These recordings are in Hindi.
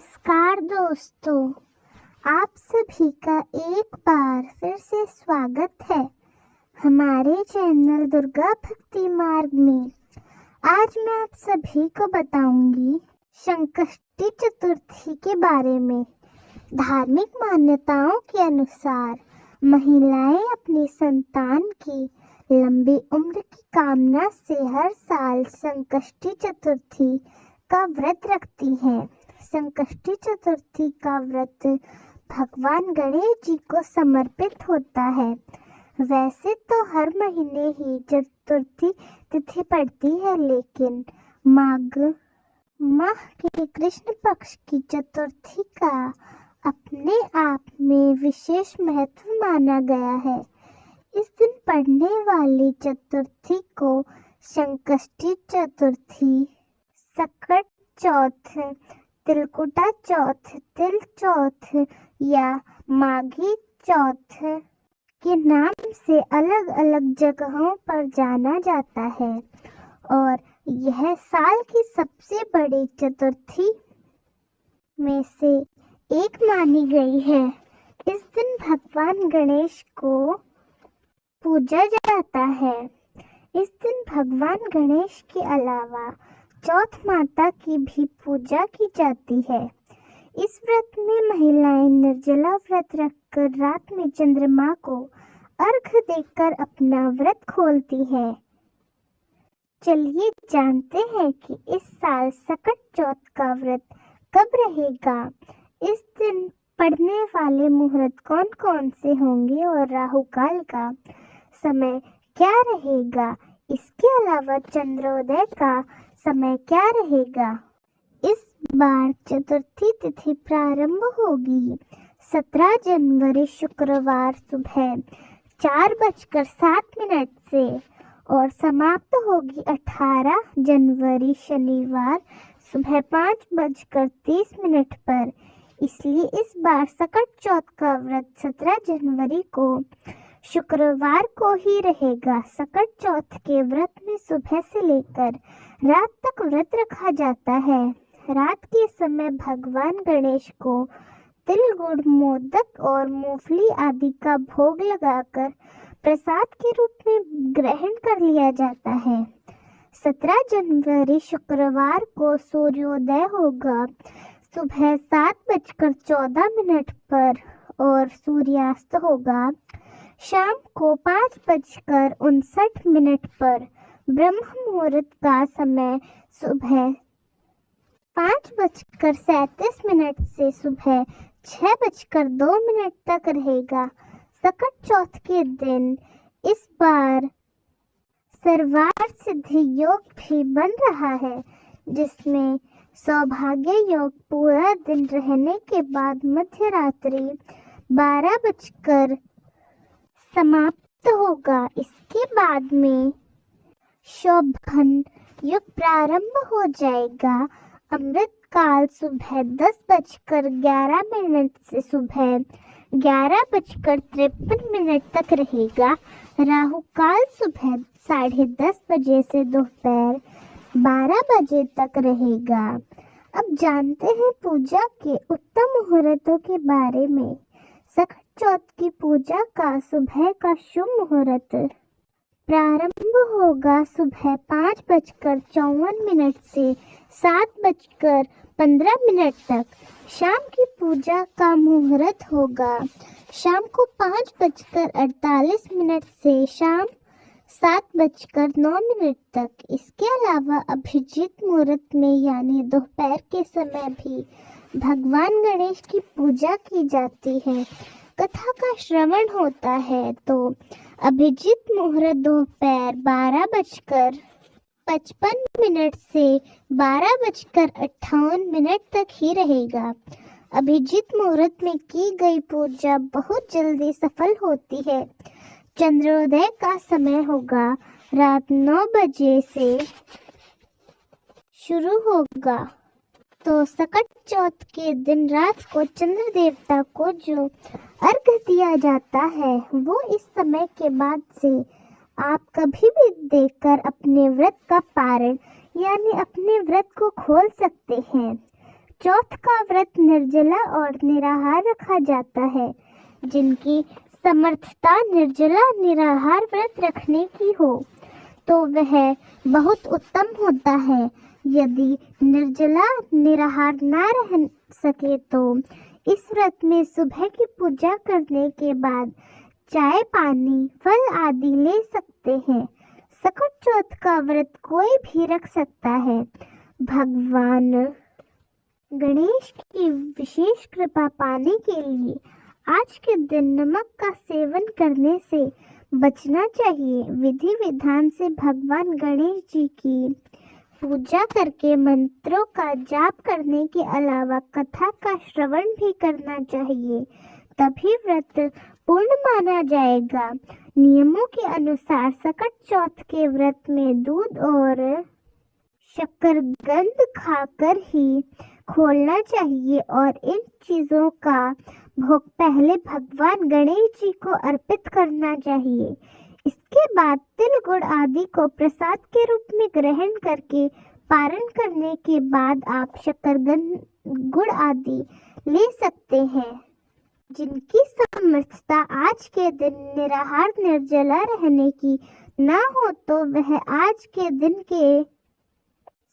नमस्कार दोस्तों, आप सभी का एक बार फिर से स्वागत है हमारे चैनल दुर्गा भक्ति मार्ग में। आज मैं आप सभी को बताऊंगी संकष्टी चतुर्थी के बारे में। धार्मिक मान्यताओं के अनुसार महिलाएं अपनी संतान की लंबी उम्र की कामना से हर साल संकष्टी चतुर्थी का व्रत रखती हैं। संकष्टी चतुर्थी का व्रत भगवान गणेश जी को समर्पित होता है। वैसे तो हर महीने ही चतुर्थी तिथि पड़ती है, लेकिन माघ माह के कृष्ण पक्ष की चतुर्थी का अपने आप में विशेष महत्व माना गया है। इस दिन पड़ने वाली चतुर्थी को संकष्टी चतुर्थी, सकट चौथ, तिलकुटा चौथ, तिल चौथ या माघी चौथ के नाम से अलग अलग जगहों पर जाना जाता है और यह साल की सबसे बड़ी चतुर्थी में से एक मानी गई है। इस दिन भगवान गणेश को पूजा जाता है। इस दिन भगवान गणेश के अलावा चौथ माता की भी पूजा की जाती है। इस व्रत में महिलाएं निर्जला व्रत रखकर रात में चंद्रमा को अर्घ्य देकर अपना व्रत खोलती हैं। चलिए जानते हैं कि इस साल सकट चौथ का व्रत कब रहेगा। इस दिन पड़ने वाले मुहूर्त कौन कौन से होंगे और राहु काल का समय क्या रहेगा। इसके अलावा चंद्रोदय का समय क्या रहेगा। इस बार चतुर्थी तिथि प्रारंभ होगी 17 जनवरी शुक्रवार सुबह 4:07 से और समाप्त होगी 18 जनवरी शनिवार सुबह 5:30 पर। इसलिए इस बार सकट चौथ का व्रत 17 जनवरी को शुक्रवार को ही रहेगा। सकट चौथ के व्रत में सुबह से लेकर रात तक व्रत रखा जाता है। रात के समय भगवान गणेश को तिल, गुड़, मोदक और मूंगफली आदि का भोग लगाकर प्रसाद के रूप में ग्रहण कर लिया जाता है। 17 जनवरी शुक्रवार को सूर्योदय होगा सुबह 7:14 पर और सूर्यास्त होगा शाम को 5:59 पर। ब्रह्म मुहूर्त का समय सुबह 5:37 से सुबह 6:02 तक रहेगा। सकट चौथ के दिन इस बार सर्वार्थ सिद्धि योग भी बन रहा है, जिसमें सौभाग्य योग पूरा दिन रहने के बाद मध्य रात्रि 12 बजकर समाप्त होगा। इसके बाद में शोभन युग प्रारंभ हो जाएगा। अमृत काल सुबह 10:11 से सुबह 11:53 तक रहेगा। राहु काल सुबह 10:30 बजे से दोपहर 12 बजे तक रहेगा। अब जानते हैं पूजा के उत्तम मुहूर्तों के बारे में। सकट चौथ की पूजा का सुबह का शुभ मुहूर्त प्रारंभ होगा सुबह 5:54 से 7:15 तक। शाम की पूजा का मुहूर्त होगा शाम को 5:48 से शाम 7:09 तक। इसके अलावा अभिजीत मुहूर्त में यानी दोपहर के समय भी भगवान गणेश की पूजा की जाती है, कथा का श्रवण होता है। तो अभिजीत मुहूर्त दोपहर 12:55 से 12:58 तक ही रहेगा। अभिजीत मुहूर्त में की गई पूजा बहुत जल्दी सफल होती है। चंद्रोदय का समय होगा रात 9 बजे से शुरू होगा। तो सकट चौथ के दिन रात को चंद्र देवता को जो अर्घ्य दिया जाता है वो इस समय के बाद से आप कभी भी देखकर अपने व्रत का पारण यानी अपने व्रत को खोल सकते हैं। चौथ का व्रत निर्जला और निराहार रखा जाता है। जिनकी समर्थता निर्जला निराहार व्रत रखने की हो तो वह बहुत उत्तम होता है। यदि निर्जला निराहार ना रह सके तो इस व्रत में सुबह की पूजा करने के बाद चाय पानी फल आदि ले सकते हैं। सकट चौथ का व्रत कोई भी रख सकता है। भगवान गणेश की विशेष कृपा पाने के लिए आज के दिन नमक का सेवन करने से बचना चाहिए। विधि विधान से भगवान गणेश जी की पूजा करके मंत्रों का जाप करने के अलावा कथा का श्रवण भी करना चाहिए, तभी व्रत पूर्ण माना जाएगा। नियमों के अनुसार सकट चौथ के व्रत में दूध और शकरकंद खाकर ही खोलना चाहिए और इन चीजों का भोग पहले भगवान गणेश जी को अर्पित करना चाहिए। इसके बाद तिल गुड़ आदि को प्रसाद के रूप में ग्रहण करके पारण करने के बाद आप शकरकंद गुड़ आदि ले सकते हैं। जिनकी समर्थता आज के दिन निराहार निर्जला रहने की ना हो तो वह आज के दिन के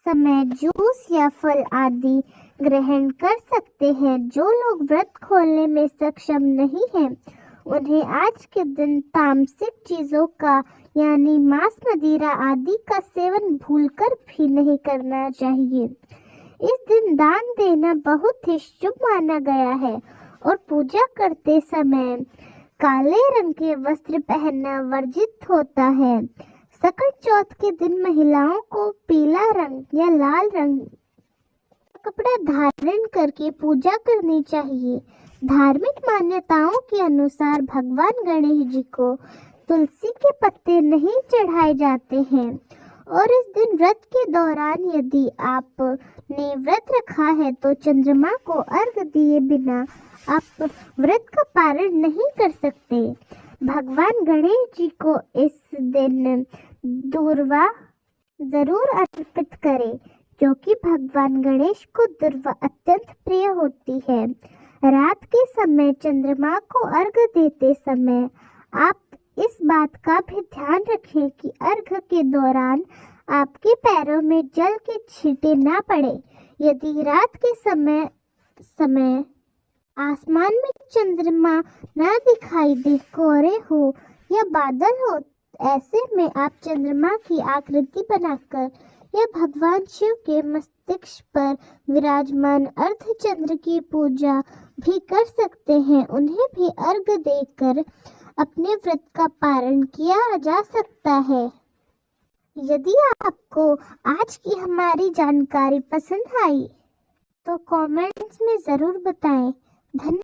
समय जूस या फल आदि ग्रहण कर सकते हैं। जो लोग व्रत खोलने में सक्षम नहीं हैं, उन्हें आज के दिन तामसिक चीजों का यानी मांस मदिरा आदि का सेवन भूलकर भी नहीं करना चाहिए। इस दिन दान देना बहुत ही शुभ माना गया है और पूजा करते समय काले रंग के वस्त्र पहनना वर्जित होता है। सकट चौथ के दिन महिलाओं को पीला रंग या लाल रंग का कपड़ा धारण करके पूजा करनी चाहिए। धार्मिक मान्यताओं के अनुसार भगवान गणेश जी को तुलसी के पत्ते नहीं चढ़ाए जाते हैं और इस दिन व्रत के दौरान यदि आपने व्रत रखा है तो चंद्रमा को अर्घ दिए बिना आप व्रत का पारण नहीं कर सकते। भगवान गणेश जी को इस दिन दूर्वा जरूर अर्पित करें, क्योंकि भगवान गणेश को दूर्वा अत्यंत प्रिय होती है। रात के समय चंद्रमा को अर्घ देते समय आप इस बात का भी ध्यान रखें कि अर्घ के दौरान आपके पैरों में जल के छींटे ना पड़े। यदि रात के समय आसमान में चंद्रमा ना दिखाई दे, कोहरे हो या बादल हो, ऐसे में आप चंद्रमा की आकृति बनाकर या भगवान शिव के मस्तिष्क पर विराजमान अर्धचंद्र की पूजा भी कर सकते हैं। उन्हें भी अर्घ देकर अपने व्रत का पारण किया जा सकता है। यदि आपको आज की हमारी जानकारी पसंद आई तो कमेंट्स में जरूर बताएं। धन्यवाद।